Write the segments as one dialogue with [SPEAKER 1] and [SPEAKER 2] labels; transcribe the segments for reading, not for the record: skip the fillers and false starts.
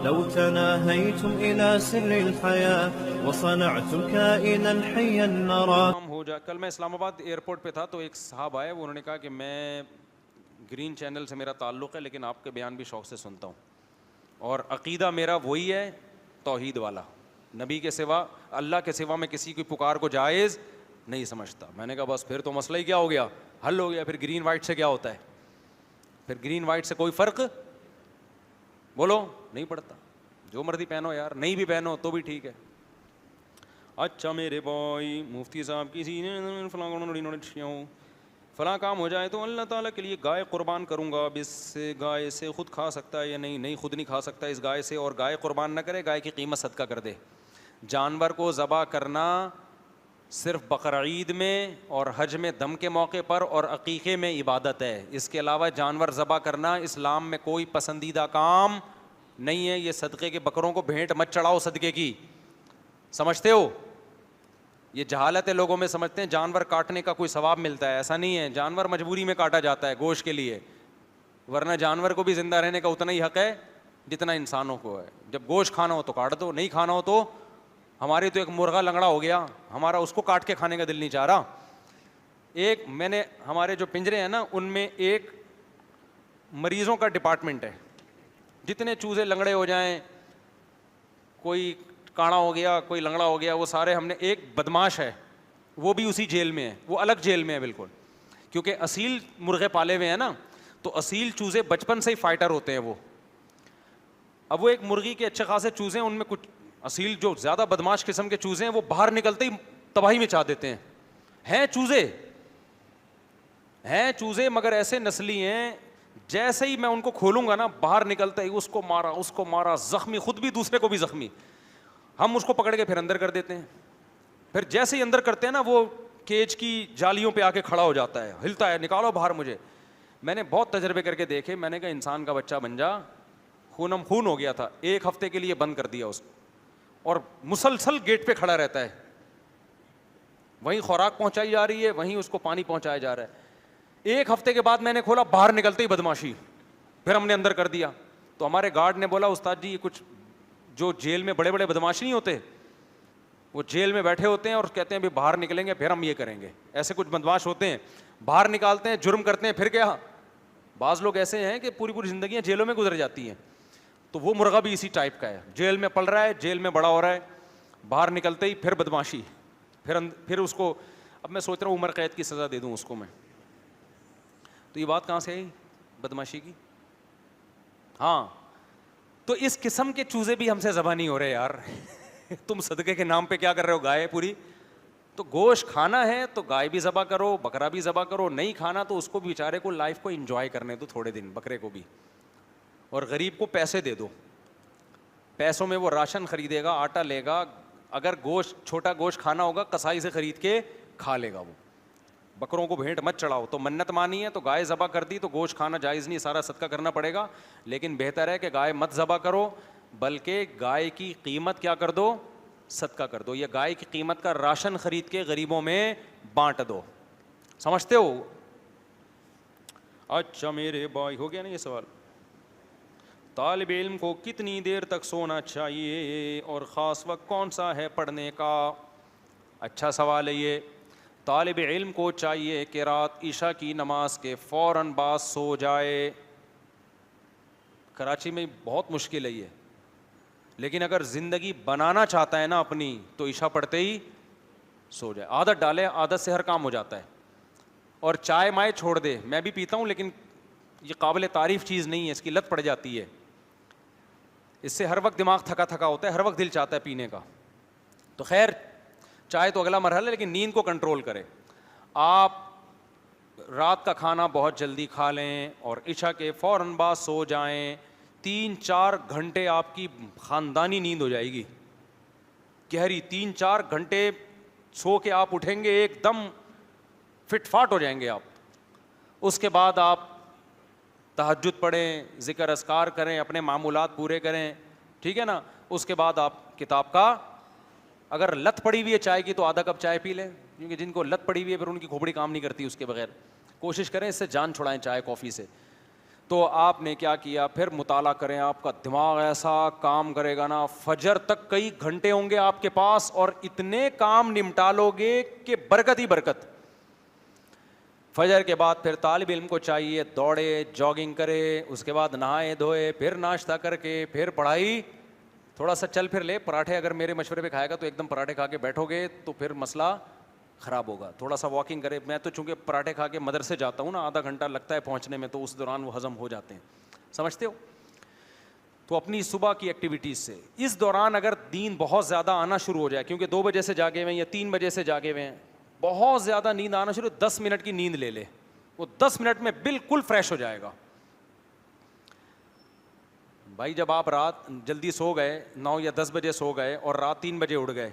[SPEAKER 1] لو تناهيتم إلى سر الحياة وصنعتم كائنا حيا نرى.
[SPEAKER 2] ہو جائے. کل میں اسلام آباد ایئرپورٹ پہ تھا تو ایک صاحب آئے, انہوں نے کہا کہ میں گرین چینل سے میرا تعلق ہے لیکن آپ کے بیان بھی شوق سے سنتا ہوں, اور عقیدہ میرا وہی ہے توحید والا, نبی کے سوا اللہ کے سوا میں کسی کی پکار کو جائز نہیں سمجھتا. میں نے کہا بس پھر تو مسئلہ ہی کیا ہو گیا, حل ہو گیا. پھر گرین وائٹ سے کیا ہوتا ہے؟ پھر گرین وائٹ سے کوئی فرق بولو نہیں پڑتا. جو مرضی پہنو یار, نہیں بھی پہنو تو بھی ٹھیک ہے. اچھا میرے بھائی مفتی صاحب کسی نے فلاں کام ہو جائے تو اللہ تعالیٰ کے لیے گائے قربان کروں گا, اب اس گائے سے خود کھا سکتا ہے یا نہیں؟ نہیں, خود نہیں کھا سکتا اس گائے سے, اور گائے قربان نہ کرے, گائے کی قیمت صدقہ کر دے. جانور کو ذبح کرنا صرف بقرعید میں اور حج میں دم کے موقع پر اور عقیقے میں عبادت ہے. اس کے علاوہ جانور ذبح کرنا اسلام میں کوئی پسندیدہ کام نہیں ہے. یہ صدقے کے بکروں کو بھینٹ مت چڑھاؤ صدقے کی, سمجھتے ہو؟ یہ جہالت ہے, لوگوں میں سمجھتے ہیں جانور کاٹنے کا کوئی ثواب ملتا ہے. ایسا نہیں ہے, جانور مجبوری میں کاٹا جاتا ہے گوشت کے لیے, ورنہ جانور کو بھی زندہ رہنے کا اتنا ہی حق ہے جتنا انسانوں کو ہے. جب گوشت کھانا ہو تو کاٹ دو, نہیں کھانا ہو تو, ہمارے تو ایک مرغا لنگڑا ہو گیا, ہمارا اس کو کاٹ کے کھانے کا دل نہیں چاہ رہا. ایک میں نے ہمارے جو پنجرے ہیں نا ان میں ایک مریضوں کا ڈپارٹمنٹ ہے, جتنے چوزے لنگڑے ہو جائیں, کوئی کاڑا ہو گیا, کوئی لنگڑا ہو گیا, وہ سارے ہم نے, ایک بدماش ہے وہ بھی اسی جیل میں ہے, وہ الگ جیل میں ہے بالکل, کیونکہ اصیل مرغے پالے ہوئے ہیں نا, تو اصیل چوزے بچپن سے ہی فائٹر ہوتے ہیں وہ. اب وہ ایک مرغی کے اچھے خاصے چوزے ہیں, ان میں کچھ اصیل جو زیادہ بدماش قسم کے چوزے ہیں وہ باہر نکلتے ہی تباہی میں چاہ دیتے ہیں. ہیں چوزے مگر ایسے نسلی ہیں, جیسے ہی میں ان کو کھولوں گا نا باہر نکلتا ہی اس کو مارا زخمی, خود بھی دوسرے کو بھی زخمی. ہم اس کو پکڑ کے پھر اندر کر دیتے ہیں, پھر جیسے ہی اندر کرتے ہیں نا وہ کیج کی جالیوں پہ آ کے کھڑا ہو جاتا ہے, ہلتا ہے, نکالو باہر مجھے. میں نے بہت تجربے کر کے دیکھے, میں نے کہا انسان کا بچہ بن جا, خونم خون ہو گیا تھا, 1 ہفتے کے لیے بند کر دیا اس کو, اور مسلسل گیٹ پہ کھڑا رہتا ہے, وہیں خوراک پہنچائی جا رہی ہے, وہیں اس کو پانی پہنچایا جا رہا ہے. 1 ہفتے کے بعد میں نے کھولا, باہر نکلتے ہی بدماشی, پھر ہم نے اندر کر دیا. تو ہمارے گارڈ نے بولا استاد جی یہ کچھ جو جیل میں بڑے بڑے بدماش نہیں ہوتے, وہ جیل میں بیٹھے ہوتے ہیں اور کہتے ہیں بھی باہر نکلیں گے پھر ہم یہ کریں گے. ایسے کچھ بدماش ہوتے ہیں, باہر نکالتے ہیں, جرم کرتے ہیں, پھر کیا. بعض لوگ ایسے ہیں کہ پوری زندگیاں جیلوں میں گزر جاتی ہیں. تو وہ مرغا بھی اسی ٹائپ کا ہے, جیل میں پل رہا ہے, جیل میں بڑا ہو رہا ہے, باہر نکلتے ہی پھر بدماشی, پھر اس کو, اب میں سوچ رہا ہوں عمر قید کی سزا دے دوں اس کو میں. تو یہ بات کہاں سے آئی بدماشی کی؟ ہاں, تو اس قسم کے چوزے بھی ہم سے ذبح نہیں ہو رہے یار. تم صدقے کے نام پہ کیا کر رہے ہو, گائے پوری. تو گوشت کھانا ہے تو گائے بھی ذبح کرو, بکرا بھی ذبح کرو, نہیں کھانا تو اس کو بیچارے کو لائف کو انجوائے کرنے دو تھوڑے دن, بکرے کو بھی. اور غریب کو پیسے دے دو, پیسوں میں وہ راشن خریدے گا, آٹا لے گا, اگر گوشت چھوٹا گوشت کھانا ہوگا کسائی سے خرید کے کھا لے گا وہ. بکروں کو بھینٹ مت چڑھاؤ. تو منت مانی ہے تو گائے ذبح کر دی تو گوشت کھانا جائز نہیں, سارا صدقہ کرنا پڑے گا. لیکن بہتر ہے کہ گائے مت ذبح کرو, بلکہ گائے کی قیمت کیا کر دو, صدقہ کر دو, یا گائے کی قیمت کا راشن خرید کے غریبوں میں بانٹ دو. سمجھتے ہو؟ اچھا میرے بھائی, ہو گیا نا یہ سوال. طالب علم کو کتنی دیر تک سونا چاہیے اور خاص وقت کون سا ہے پڑھنے کا؟ اچھا سوال ہے یہ. طالب علم کو چاہیے کہ رات عشاء کی نماز کے فوراً بعد سو جائے. کراچی میں بہت مشکل ہے یہ, لیکن اگر زندگی بنانا چاہتا ہے نا اپنی تو عشاء پڑھتے ہی سو جائے. عادت ڈالے, عادت سے ہر کام ہو جاتا ہے. اور چائے مائے چھوڑ دے, میں بھی پیتا ہوں لیکن یہ قابل تعریف چیز نہیں ہے, اس کی لت پڑ جاتی ہے. اس سے ہر وقت دماغ تھکا تھکا ہوتا ہے, ہر وقت دل چاہتا ہے پینے کا. تو خیر چائے تو اگلا مرحلہ ہے, لیکن نیند کو کنٹرول کرے. آپ رات کا کھانا بہت جلدی کھا لیں اور عشاء کے فوراً بعد سو جائیں. 3-4 گھنٹے آپ کی خاندانی نیند ہو جائے گی گہری. 3-4 گھنٹے سو کے آپ اٹھیں گے ایک دم فٹ فاٹ ہو جائیں گے آپ. اس کے بعد آپ تہجد پڑھیں, ذکر اذکار کریں, اپنے معمولات پورے کریں, ٹھیک ہے نا. اس کے بعد آپ کتاب کا, اگر لت پڑی ہوئی ہے چائے کی تو آدھا کپ چائے پی لیں, کیونکہ جن کو لت پڑی ہوئی ہے پھر ان کی کھوپڑی کام نہیں کرتی اس کے بغیر. کوشش کریں اس سے جان چھڑائیں چائے کافی سے. تو آپ نے کیا کیا, پھر مطالعہ کریں, آپ کا دماغ ایسا کام کرے گا نا, فجر تک کئی گھنٹے ہوں گے آپ کے پاس اور اتنے کام نمٹا لو گے کہ برکت ہی برکت. فجر کے بعد پھر طالب علم کو چاہیے دوڑے, جاگنگ کرے, اس کے بعد نہائے دھوئے, پھر ناشتہ کر کے پھر پڑھائی, تھوڑا سا چل پھر لے. پراٹھے اگر میرے مشورے پہ کھائے گا تو ایک دم پراٹھے کھا کے بیٹھو گے تو پھر مسئلہ خراب ہوگا. تھوڑا سا واکنگ کرے, میں تو چونکہ پراٹھے کھا کے مدرسے جاتا ہوں نا, آدھا گھنٹہ لگتا ہے پہنچنے میں, تو اس دوران وہ ہضم ہو جاتے ہیں, سمجھتے ہو. تو اپنی صبح کی ایکٹیویٹیز سے اس دوران اگر نیند بہت زیادہ آنا شروع ہو جائے, کیونکہ 2 بجے سے جاگے ہوئے ہیں یا 3 بجے سے جاگے ہوئے ہیں, بہت زیادہ نیند آنا شروع, 10 منٹ کی نیند لے لے, وہ 10 منٹ میں بالکل فریش ہو جائے گا. بھائی جب آپ رات جلدی سو گئے, 9 یا 10 بجے سو گئے اور رات 3 بجے اٹھ گئے,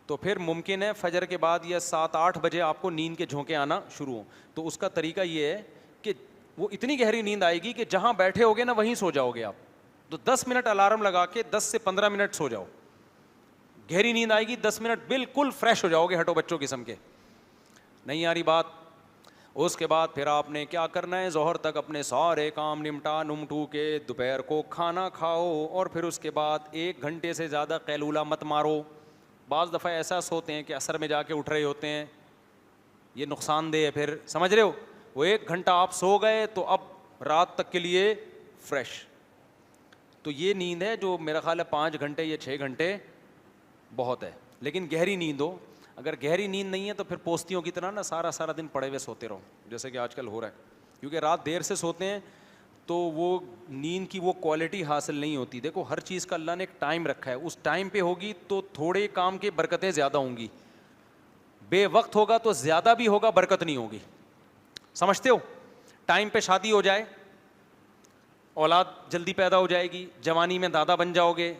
[SPEAKER 2] تو پھر ممکن ہے فجر کے بعد یا 7-8 بجے آپ کو نیند کے جھونکے آنا شروع ہوں. تو اس کا طریقہ یہ ہے کہ وہ اتنی گہری نیند آئے گی کہ جہاں بیٹھے ہوگے نا وہیں سو جاؤ گے آپ. تو 10 منٹ الارم لگا کے 10 سے 15 منٹ سو جاؤ, گہری نیند آئے گی, 10 منٹ بالکل فریش ہو جاؤ گے, ہٹو بچوں قسم کے. نہیں آ رہی بات؟ اس کے بعد پھر آپ نے کیا کرنا ہے, ظہر تک اپنے سارے کام نمٹا نمٹو کے دوپہر کو کھانا کھاؤ, اور پھر اس کے بعد 1 گھنٹے سے زیادہ قیلولہ مت مارو. بعض دفعہ ایسا سوتے ہیں کہ عصر میں جا کے اٹھ رہے ہوتے ہیں, یہ نقصان دہ ہے. پھر سمجھ رہے ہو, وہ 1 گھنٹہ آپ سو گئے تو اب رات تک کے لیے فریش. تو یہ نیند ہے جو میرا خیال ہے 5 گھنٹے یا 6 گھنٹے بہت ہے, لیکن گہری نیند ہو. اگر گہری نیند نہیں ہے تو پھر پوستیوں کی طرح نا سارا دن پڑے ہوئے سوتے رہو, جیسے کہ آج کل ہو رہا ہے. کیونکہ رات دیر سے سوتے ہیں تو وہ نیند کی وہ کوالٹی حاصل نہیں ہوتی. دیکھو ہر چیز کا اللہ نے ایک ٹائم رکھا ہے, اس ٹائم پہ ہوگی تو تھوڑے کام کی برکتیں زیادہ ہوں گی, بے وقت ہوگا تو زیادہ بھی ہوگا, برکت نہیں ہوگی. سمجھتے ہو؟ ٹائم پہ شادی ہو جائے, اولاد جلدی پیدا ہو جائے گی, جوانی میں دادا بن جاؤ گے,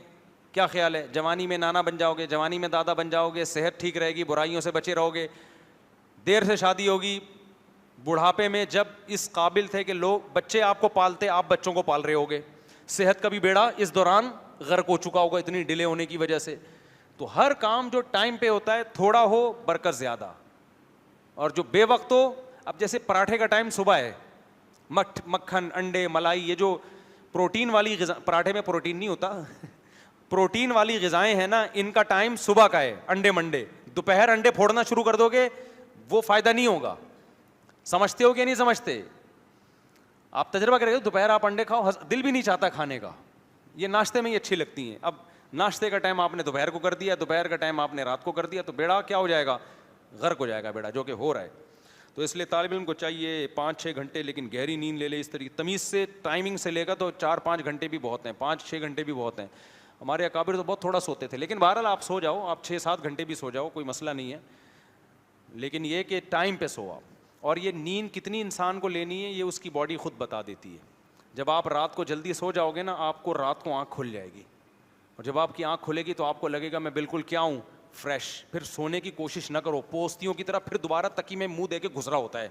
[SPEAKER 2] کیا خیال ہے, جوانی میں نانا بن جاؤ گے, جوانی میں دادا بن جاؤ گے, صحت ٹھیک رہے گی, برائیوں سے بچے رہو گے. دیر سے شادی ہوگی, بڑھاپے میں جب اس قابل تھے کہ لوگ بچے آپ کو پالتے, آپ بچوں کو پال رہے ہوگے, صحت کا بھی بیڑا اس دوران غرق ہو چکا ہوگا اتنی ڈیلے ہونے کی وجہ سے. تو ہر کام جو ٹائم پہ ہوتا ہے تھوڑا ہو برکت زیادہ, اور جو بے وقت ہو, اب جیسے پراٹھے کا ٹائم صبح ہے, مکھن انڈے ملائی یہ جو پروٹین والی غذا, پراٹھے میں پروٹین نہیں ہوتا, پروٹین والی غذائیں ہیں نا, ان کا ٹائم صبح کا ہے, انڈے منڈے. دوپہر انڈے پھوڑنا شروع کر دو گے وہ فائدہ نہیں ہوگا. سمجھتے ہو کہ نہیں سمجھتے؟ آپ تجربہ کریں گے, دوپہر آپ انڈے کھاؤ, دل بھی نہیں چاہتا کھانے کا, یہ ناشتے میں ہی اچھی لگتی ہیں. اب ناشتے کا ٹائم آپ نے دوپہر کو کر دیا, دوپہر کا ٹائم آپ نے رات کو کر دیا, تو بیڑا کیا ہو جائے گا, غرق ہو جائے گا بیڑا, جو کہ ہو رہا ہے. تو اس لیے طالب علم کو چاہیے 5-6 گھنٹے لیکن گہری نیند لے لے, اس طریقے تمیز سے ٹائمنگ سے لے گا تو 4-5 گھنٹے بھی بہت ہیں, 5-6 گھنٹے بھی بہت ہیں. ہمارے اکابر تو بہت تھوڑا سوتے تھے, لیکن بہرحال آپ سو جاؤ, آپ 6-7 گھنٹے بھی سو جاؤ, کوئی مسئلہ نہیں ہے, لیکن یہ کہ ٹائم پہ سو آپ. اور یہ نیند کتنی انسان کو لینی ہے یہ اس کی باڈی خود بتا دیتی ہے. جب آپ رات کو جلدی سو جاؤ گے نا, آپ کو رات کو آنکھ کھل جائے گی, اور جب آپ کی آنکھ کھلے گی تو آپ کو لگے گا میں بالکل کیا ہوں, فریش. پھر سونے کی کوشش نہ کرو پوستیوں کی طرح, پھر دوبارہ تکی میں منہ دے کے گھسرا ہوتا ہے,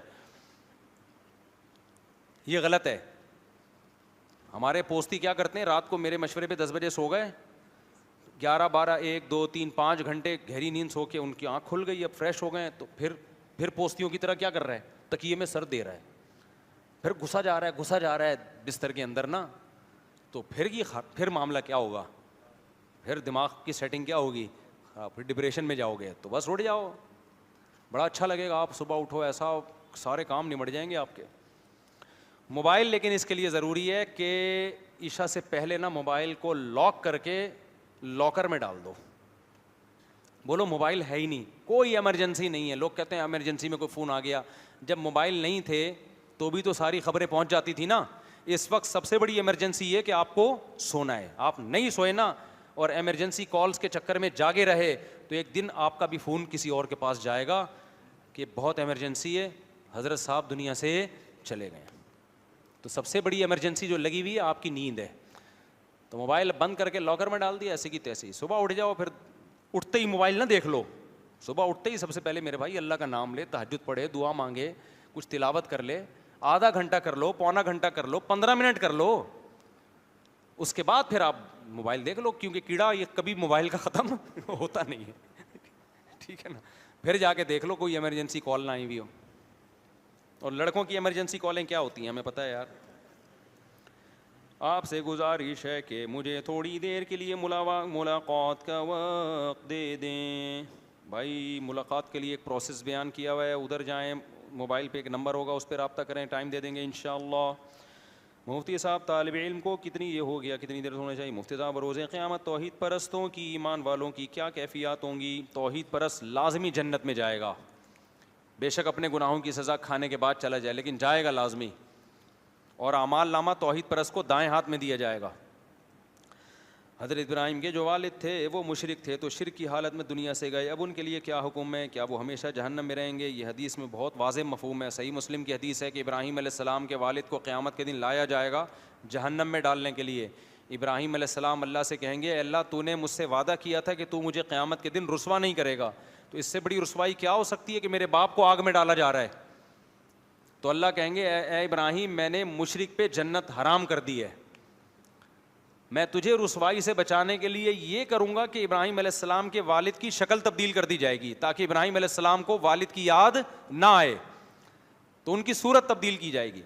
[SPEAKER 2] یہ غلط ہے. ہمارے پوستی کیا کرتے ہیں, رات کو میرے مشورے پہ 10 بجے سو گئے, 11-12 1 2 3 5 گھنٹے گہری نیند سو کے ان کی آنکھ کھل گئی, اب فریش ہو گئے, تو پھر پوستیوں کی طرح کیا کر رہا ہے, تکیے میں سر دے رہا ہے, پھر گھسا جا رہا ہے بستر کے اندر نا. تو پھر معاملہ کیا ہوگا, پھر دماغ کی سیٹنگ کیا ہوگی, پھر ڈپریشن میں جاؤ گے. تو بس اٹھ جاؤ, بڑا اچھا لگے گا, آپ صبح اٹھو, ایسا سارے کام نمٹ جائیں گے آپ کے. موبائل لیکن اس کے لیے ضروری ہے کہ عشاء سے پہلے نا موبائل کو لاک کر کے لاکر میں ڈال دو. بولو موبائل ہے ہی نہیں, کوئی ایمرجنسی نہیں ہے. لوگ کہتے ہیں ایمرجنسی میں کوئی فون آ گیا, جب موبائل نہیں تھے تو بھی تو ساری خبریں پہنچ جاتی تھی نا. اس وقت سب سے بڑی ایمرجنسی یہ کہ آپ کو سونا ہے, آپ نہیں سوئے نا اور ایمرجنسی کالز کے چکر میں جاگے رہے تو ایک دن آپ کا بھی فون کسی اور کے پاس جائے گا کہ بہت ایمرجنسی ہے, حضرت صاحب دنیا سے چلے گئے. تو سب سے بڑی ایمرجنسی جو لگی ہوئی ہے آپ کی نیند ہے. تو موبائل بند کر کے لاکر میں ڈال دیا ایسے کی تیسے ہی, صبح اٹھ جاؤ, پھر اٹھتے ہی موبائل نہ دیکھ لو, صبح اٹھتے ہی سب سے پہلے میرے بھائی اللہ کا نام لے, تہجد پڑھے, دعا مانگے, کچھ تلاوت کر لے, آدھا گھنٹہ کر لو, پونا گھنٹہ کر لو, 15 منٹ کر لو, اس کے بعد پھر آپ موبائل دیکھ لو, کیونکہ کیڑا یہ کبھی موبائل کا ختم ہوتا نہیں ہے, ٹھیک ہے نا. پھر جا کے دیکھ لو کوئی ایمرجنسی کال نہ آئی ہوئی ہو. اور لڑکوں کی ایمرجنسی کالیں کیا ہوتی ہیں ہمیں پتہ ہے یار, آپ سے گزارش ہے کہ مجھے تھوڑی دیر کے لیے ملاقات کا وقت دے دیں. بھائی ملاقات کے لیے ایک پروسیس بیان کیا ہوا ہے, ادھر جائیں, موبائل پہ ایک نمبر ہوگا, اس پہ رابطہ کریں, ٹائم دے دیں گے انشاءاللہ. مفتی صاحب طالب علم کو کتنی یہ ہو گیا, کتنی دیر ہونا چاہیے؟ مفتی صاحب روز قیامت توحید پرستوں کی, ایمان والوں کی کیا کیفیات ہوں گی؟ توحید پرست لازمی جنت میں جائے گا, بے شک اپنے گناہوں کی سزا کھانے کے بعد چلا جائے, لیکن جائے گا لازمی. اور اعمال نامہ توحید پرست کو دائیں ہاتھ میں دیا جائے گا. حضرت ابراہیم کے جو والد تھے وہ مشرک تھے, تو شرک کی حالت میں دنیا سے گئے, اب ان کے لیے کیا حکم ہے؟ کیا وہ ہمیشہ جہنم میں رہیں گے؟ یہ حدیث میں بہت واضح مفہوم ہے. صحیح مسلم کی حدیث ہے کہ ابراہیم علیہ السلام کے والد کو قیامت کے دن لایا جائے گا جہنم میں ڈالنے کے لیے. ابراہیم علیہ السلام اللہ سے کہیں گے, اے اللہ تو نے مجھ سے وعدہ کیا تھا کہ تو مجھے قیامت کے دن رسوا نہیں کرے گا, تو اس سے بڑی رسوائی کیا ہو سکتی ہے کہ میرے باپ کو آگ میں ڈالا جا رہا ہے؟ تو اللہ کہیں گے, اے ابراہیم میں نے مشرک پہ جنت حرام کر دی ہے, میں تجھے رسوائی سے بچانے کے لیے یہ کروں گا کہ ابراہیم علیہ السلام کے والد کی شکل تبدیل کر دی جائے گی, تاکہ ابراہیم علیہ السلام کو والد کی یاد نہ آئے, تو ان کی صورت تبدیل کی جائے گی.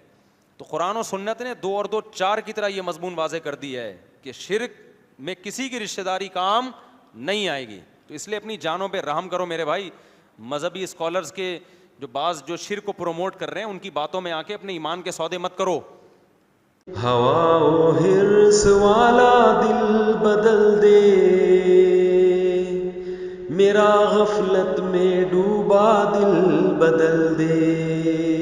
[SPEAKER 2] تو قرآن و سنت نے 2 اور 2 4 کی طرح یہ مضمون واضح کر دیا ہے کہ شرک میں کسی کی رشتہ داری کام نہیں آئے گی. تو اس لیے اپنی جانوں پہ رحم کرو میرے بھائی. مذہبی اسکالرز کے جو شرک کو پروموٹ کر رہے ہیں, ان کی باتوں میں آ کے اپنے ایمان کے سودے مت کرو.
[SPEAKER 3] ہوا و حرص والا دل بدل دے, میرا غفلت میں ڈوبا دل بدل دے.